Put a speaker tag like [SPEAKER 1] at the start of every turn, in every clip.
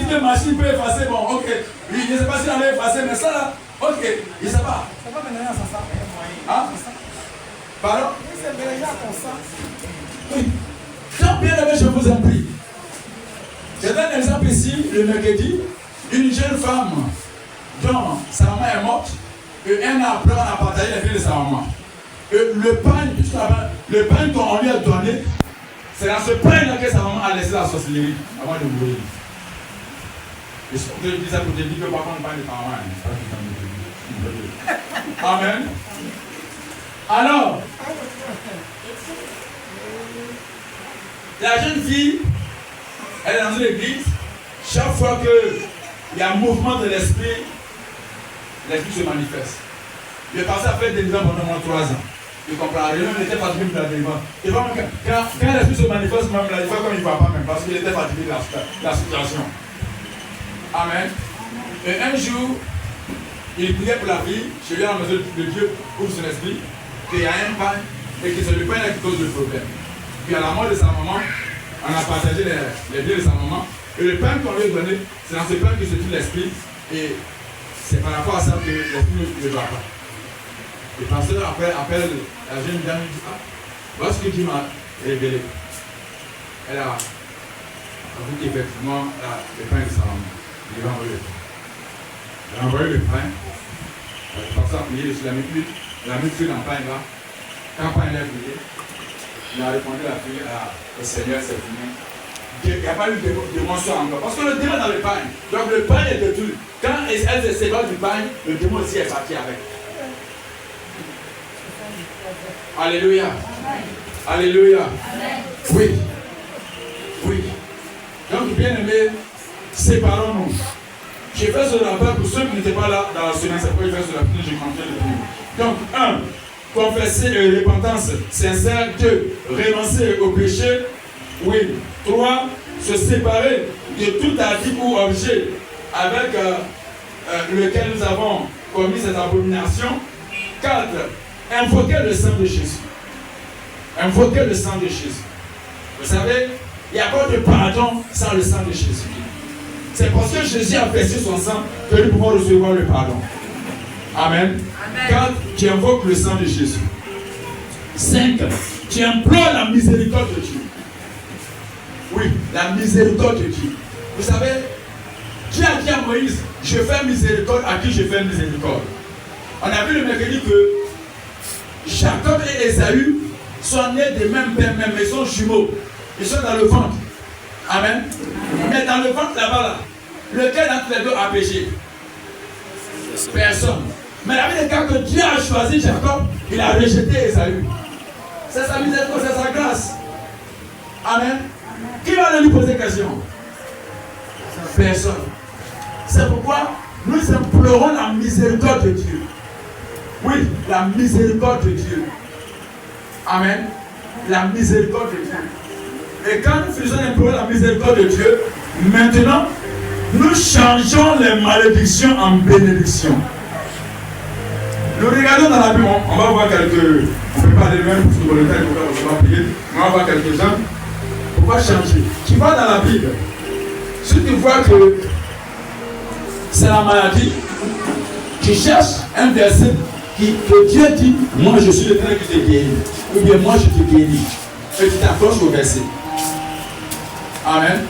[SPEAKER 1] dit que machine peut effacer, bon, ok. Je ne sais pas si on a effacé, mais ça là, ok, il ne sait pas.
[SPEAKER 2] C'est pas maintenant, ça sent.
[SPEAKER 1] Hein? Pardon?
[SPEAKER 2] C'est mélangé à ton sang.
[SPEAKER 1] Oui. Quand bien aimé, je vous en prie. Je donne un exemple ici, le mercredi, une jeune femme dont sa maman est morte, et un an après, on a partagé la vie de sa maman. Et le pain qu'on lui a donné, c'est dans ce pain-là que sa maman a laissé la sorcellerie avant de mourir. Et je te dis ça pour te dire que par contre, pas de ta maman. Amen. Alors, la jeune fille, elle est dans une église. Chaque fois qu'il y a un mouvement de l'esprit se manifeste. Le pasteur a fait des délivrance pendant moins 3 ans. Il comprend rien, il était fatigué de la délivrance. Et vraiment, quand l'esprit se manifeste, même là, il voit comme il ne va pas même, parce qu'il était fatigué de la situation. Amen. Et un jour, il priait pour la vie, chez lui à la maison de Dieu, ouvre son esprit, qu'il y a un pain, et que c'est le pain qui cause le problème. Puis à la mort de sa maman, on a partagé les biens de sa maman, et le pain qu'on lui a donné, c'est dans ce pain que se trouve l'esprit, et c'est par rapport à ça que l'esprit ne va pas. Le pasteur appelle la jeune dame et dit, ah, voilà ce que Dieu m'a révélé. Elle a vu qu'effectivement, le pain de sa maman. Il va envoyer le pain. Elle a envoyé le pain. Le pasteur a prié dessus, elle a mis feu dans le pain là. Quand le pain est brûlé, il a répondu à la prière au Seigneur, c'est fini. Il n'y a pas eu de monstre encore. Parce que le démon est dans le pain. Donc le pain est détruit. Quand elle se sépare du pain, le démon aussi est parti avec. Alléluia. Alléluia. Oui. Oui. Donc, bien aimé, séparons-nous. Je fais ce rappel pour ceux qui n'étaient pas là dans la semaine. C'est pourquoi je fais ce rappel, je continue de prier. Donc, 1. Confesser et repentance sincère. 2. Renoncer au péché. Oui. 3. Se séparer de tout article ou objet avec lequel nous avons commis cette abomination. 4. Invoquer le sang de Jésus. Invoquer le sang de Jésus. Vous savez, il n'y a pas de pardon sans le sang de Jésus. C'est parce que Jésus a versé son sang que nous pouvons recevoir le pardon. Amen. 4. Tu invoques le sang de Jésus. 5. Tu implores la miséricorde de Dieu. Oui, la miséricorde de Dieu. Vous savez, Dieu a dit à Moïse, je fais miséricorde à qui je fais miséricorde. On a vu le mercredi que Jacob et Esaü sont nés de même père, même, ils sont jumeaux. Ils sont dans le ventre. Amen. Mais dans le ventre là-bas, là, lequel d'entre les deux a péché? Personne. Mais la vie des cas que Dieu a choisi Jacob, il a rejeté Esaü. C'est sa miséricorde, c'est sa grâce. Amen. Qui va lui poser question? Personne. C'est pourquoi nous implorons la miséricorde de Dieu. Oui, la miséricorde de Dieu. Amen. La miséricorde de Dieu. Et quand nous faisons implorer la miséricorde de Dieu, maintenant, nous changeons les malédictions en bénédictions. Nous regardons dans la Bible, on va voir quelques. On ne peut pas aller même pour le temps, on va prier. On va voir quelques-uns. On va changer. Tu vas dans la Bible. Si tu vois que c'est la maladie, tu cherches un verset que Dieu dit, moi je suis le Père qui te guérit, ou bien moi je te guéris, et tu t'accroches au verset. Amen.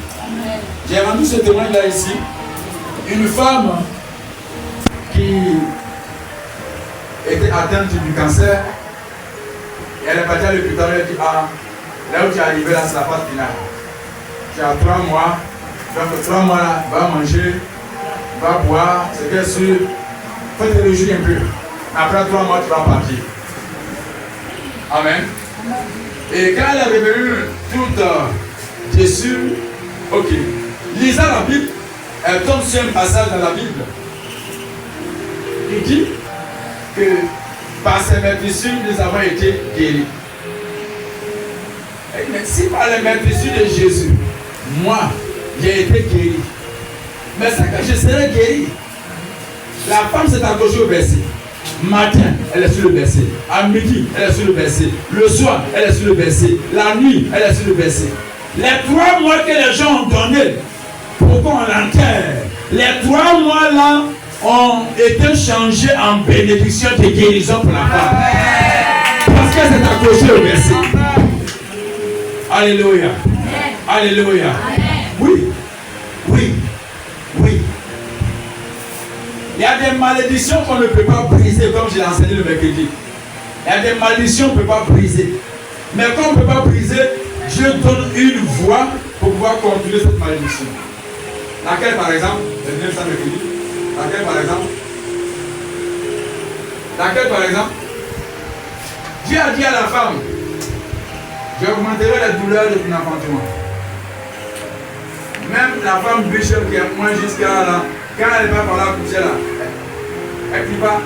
[SPEAKER 1] J'ai rendu ce témoin là ici, une femme qui était atteinte du cancer, et elle est partie à l'hôpital, elle a dit, ah, là où tu es arrivé là, c'est la phase finale. Tu as 3 mois, donc 3 mois là, va manger, va boire, c'est bien sûr, faut te réjouir un peu. Après 3 mois, tu vas partir. Amen. Et quand elle est revenue toute déçue, ok. Lisant la Bible, elle tombe sur un passage dans la Bible. Il dit que par ses meurtrissures, nous avons été guéris. Mais si par les meurtrissures de Jésus, moi, j'ai été guéri, mais c'est que je serai guéri. La femme s'est accrochée au verset. Matin, elle est sur le verset. À midi, elle est sur le verset. Le soir, elle est sur le verset. La nuit, elle est sur le verset. Les 3 mois que les gens ont donnés pourquoi on l'enterre. Les 3 mois là ont été changés en bénédiction de guérison pour la femme. Parce qu'elle s'est accrochée au verset. Alléluia. Alléluia. Oui. Oui. Oui. Il y a des malédictions qu'on ne peut pas briser, comme je l'ai enseigné le mercredi. Il y a des malédictions qu'on ne peut pas briser. Mais comme on ne peut pas briser, Dieu donne une voie pour pouvoir contrôler cette malédiction. Laquelle par exemple, laquelle par exemple, laquelle par exemple, Dieu a dit à la femme, je augmenterai la douleur de ton enfantement. Même la femme Bichel qui est moins jusqu'à là, quand elle va par la coucher là, elle ne crie pas.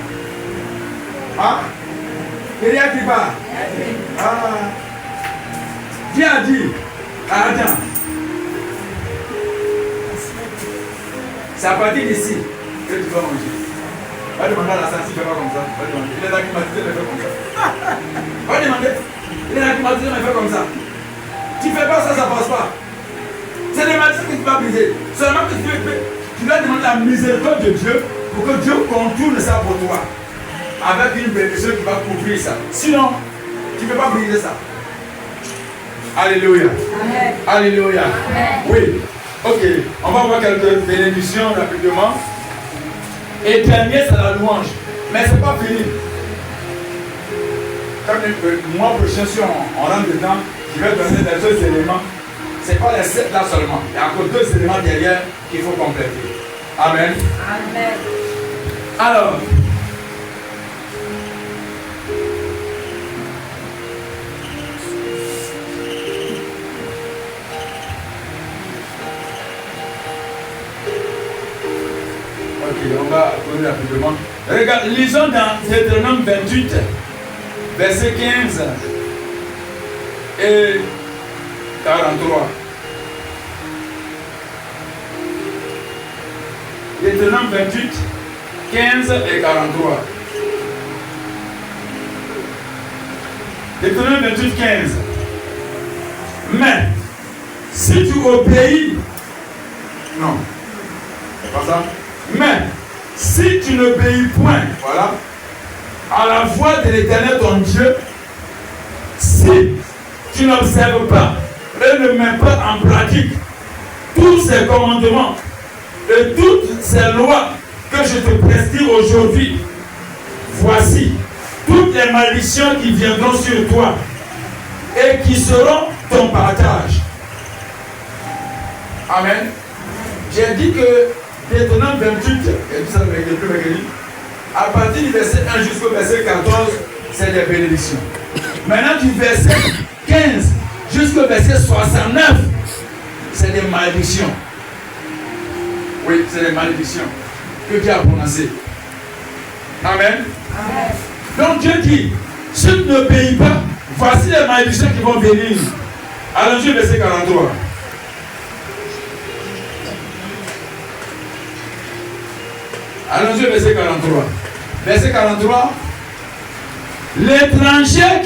[SPEAKER 1] Ah? Elle ne crie pas. Ah. Dieu a dit à Adam, c'est à partir d'ici que tu vas manger. Va demander à la sainte si tu ne fais pas comme ça. Va demander. Il est acclimatisé, mais fais comme ça. Va demander. Il est acclimatisé, mais fais comme ça. Tu ne fais pas ça, ça ne passe pas. C'est des maladies que tu vas briser. Seulement que tu dois demander la miséricorde de Dieu pour que Dieu contourne ça pour toi. Avec une bénédiction qui va couvrir ça. Sinon, tu ne peux pas briser ça. Alléluia. Amen. Alléluia. Amen. Oui. Ok. On va voir quelques bénédictions rapidement. Et dernier, c'est la louange. Mais ce n'est pas fini. Comme le mois prochain, si on rentre dedans, je vais donner les 2 éléments. Ce n'est pas les 7 là seulement. Il y a encore 2 éléments derrière qu'il faut compléter. Amen. Amen. Alors, on va courir rapidement. Regarde, lisons dans Deutéronome 28, verset 15 et 43. Deutéronome 28, 15 et 43. Deutéronome 28, 15. Mais, si tu obéis, non, c'est pas ça. Mais, si tu n'obéis point, voilà, à la voix de l'Éternel ton Dieu, si tu n'observes pas et ne mets pas en pratique tous ces commandements et toutes ces lois que je te prescris aujourd'hui, voici toutes les malédictions qui viendront sur toi et qui seront ton partage. Amen. J'ai dit que Deutéronome 28, à partir du verset 1 jusqu'au verset 14, c'est des bénédictions. Maintenant du verset 15 jusqu'au verset 69, c'est des malédictions. Oui, c'est des malédictions que Dieu a prononcées. Amen. Amen. Donc Dieu dit, si tu n'obéis pas, voici les malédictions qui vont venir. Allons-y, verset 43. Allons-y, verset 43. Verset 43. L'étranger